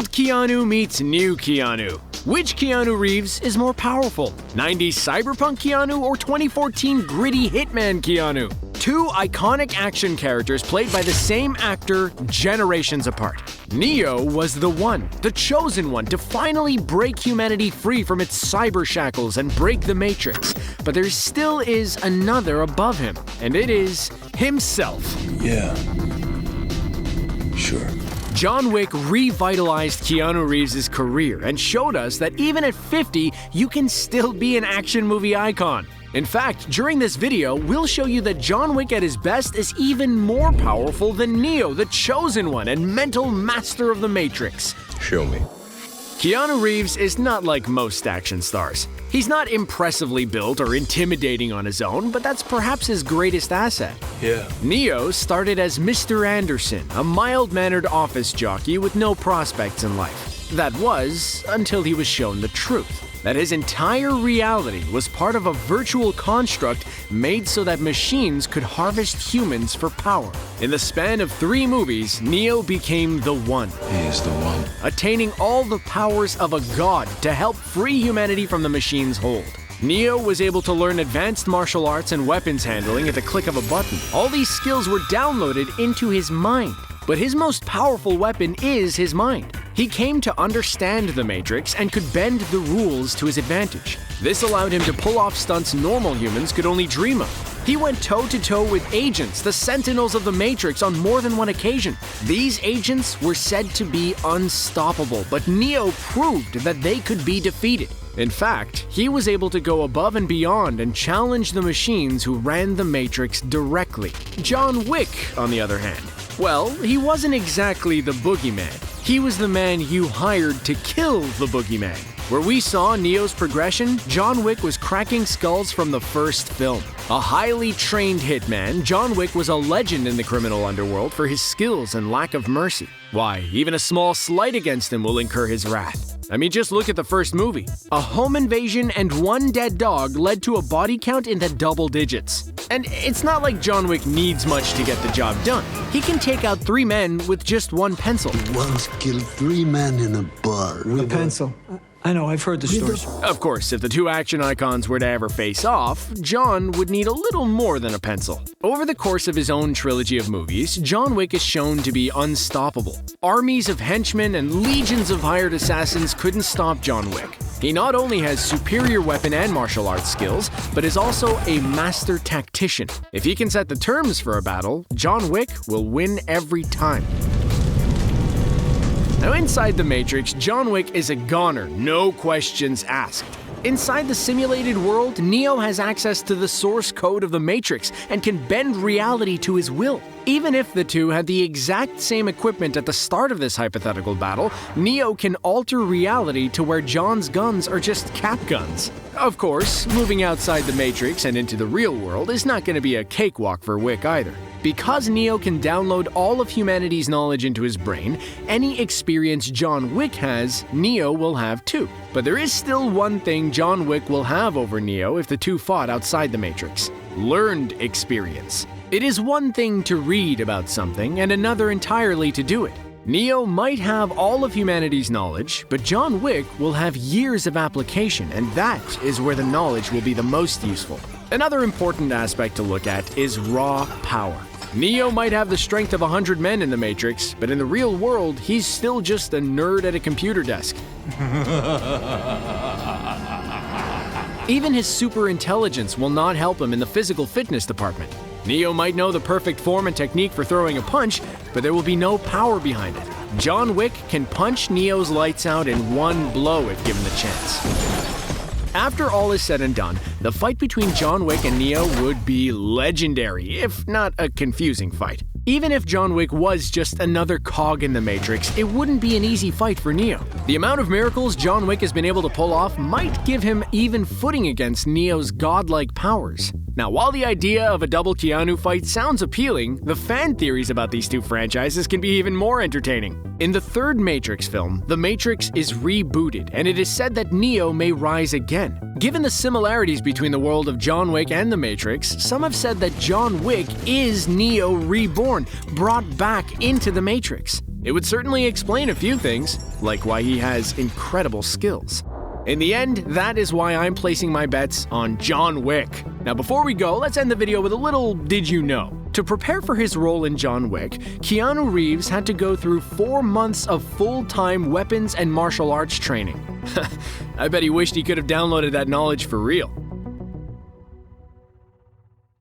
Old Keanu meets new Keanu. Which Keanu Reeves is more powerful? 90s cyberpunk Keanu or 2014 gritty hitman Keanu? Two iconic action characters played by the same actor generations apart. Neo was the one, the chosen one, to finally break humanity free from its cyber shackles and break the Matrix. But there still is another above him, and it is himself. Yeah. Sure. John Wick revitalized Keanu Reeves' career and showed us that even at 50, you can still be an action movie icon. In fact, during this video, we'll show you that John Wick at his best is even more powerful than Neo, the chosen one and mental master of the Matrix. Show me. Keanu Reeves is not like most action stars. He's not impressively built or intimidating on his own, but that's perhaps his greatest asset. Yeah. Neo started as Mr. Anderson, a mild-mannered office jockey with no prospects in life. That was, until he was shown the truth. That his entire reality was part of a virtual construct made so that machines could harvest humans for power. In the span of 3 movies, Neo became the one. He is the one. Attaining all the powers of a god to help free humanity from the machine's hold. Neo was able to learn advanced martial arts and weapons handling at the click of a button. All these skills were downloaded into his mind. But his most powerful weapon is his mind. He came to understand the Matrix and could bend the rules to his advantage. This allowed him to pull off stunts normal humans could only dream of. He went toe-to-toe with agents, the Sentinels of the Matrix, on more than one occasion. These agents were said to be unstoppable, but Neo proved that they could be defeated. In fact, he was able to go above and beyond and challenge the machines who ran the Matrix directly. John Wick, on the other hand, well, he wasn't exactly the boogeyman. He was the man you hired to kill the boogeyman. Where we saw Neo's progression, John Wick was cracking skulls from the first film. A highly trained hitman, John Wick was a legend in the criminal underworld for his skills and lack of mercy. Why, even a small slight against him will incur his wrath. I mean, just look at the first movie. A home invasion and 1 dead dog led to a body count in the double digits. And it's not like John Wick needs much to get the job done. He can take out 3 men with just 1 pencil. Once killed 3 men in a bar. A pencil. I know, I've heard the stories. Of course, if the 2 action icons were to ever face off, John would need a little more than a pencil. Over the course of his own trilogy of movies, John Wick is shown to be unstoppable. Armies of henchmen and legions of hired assassins couldn't stop John Wick. He not only has superior weapon and martial arts skills, but is also a master tactician. If he can set the terms for a battle, John Wick will win every time. Now inside the Matrix, John Wick is a goner, no questions asked. Inside the simulated world, Neo has access to the source code of the Matrix and can bend reality to his will. Even if the two had the exact same equipment at the start of this hypothetical battle, Neo can alter reality to where John's guns are just cap guns. Of course, moving outside the Matrix and into the real world is not going to be a cakewalk for Wick either. Because Neo can download all of humanity's knowledge into his brain, any experience John Wick has, Neo will have too. But there is still one thing John Wick will have over Neo if the two fought outside the Matrix: learned experience. It is one thing to read about something and another entirely to do it. Neo might have all of humanity's knowledge, but John Wick will have years of application, and that is where the knowledge will be the most useful. Another important aspect to look at is raw power. Neo might have the strength of 100 men in the Matrix, but in the real world, he's still just a nerd at a computer desk. Even his super intelligence will not help him in the physical fitness department. Neo might know the perfect form and technique for throwing a punch, but there will be no power behind it. John Wick can punch Neo's lights out in 1 blow if given the chance. After all is said and done, the fight between John Wick and Neo would be legendary, if not a confusing fight. Even if John Wick was just another cog in the Matrix, it wouldn't be an easy fight for Neo. The amount of miracles John Wick has been able to pull off might give him even footing against Neo's godlike powers. Now, while the idea of a double Keanu fight sounds appealing, the fan theories about these two franchises can be even more entertaining. In the 3rd Matrix film, The Matrix is rebooted, and it is said that Neo may rise again. Given the similarities between the world of John Wick and The Matrix, some have said that John Wick is Neo reborn, brought back into The Matrix. It would certainly explain a few things, like why he has incredible skills. In the end, that is why I'm placing my bets on John Wick. Now before we go, let's end the video with a little did you know. To prepare for his role in John Wick, Keanu Reeves had to go through 4 months of full-time weapons and martial arts training. I bet he wished he could have downloaded that knowledge for real.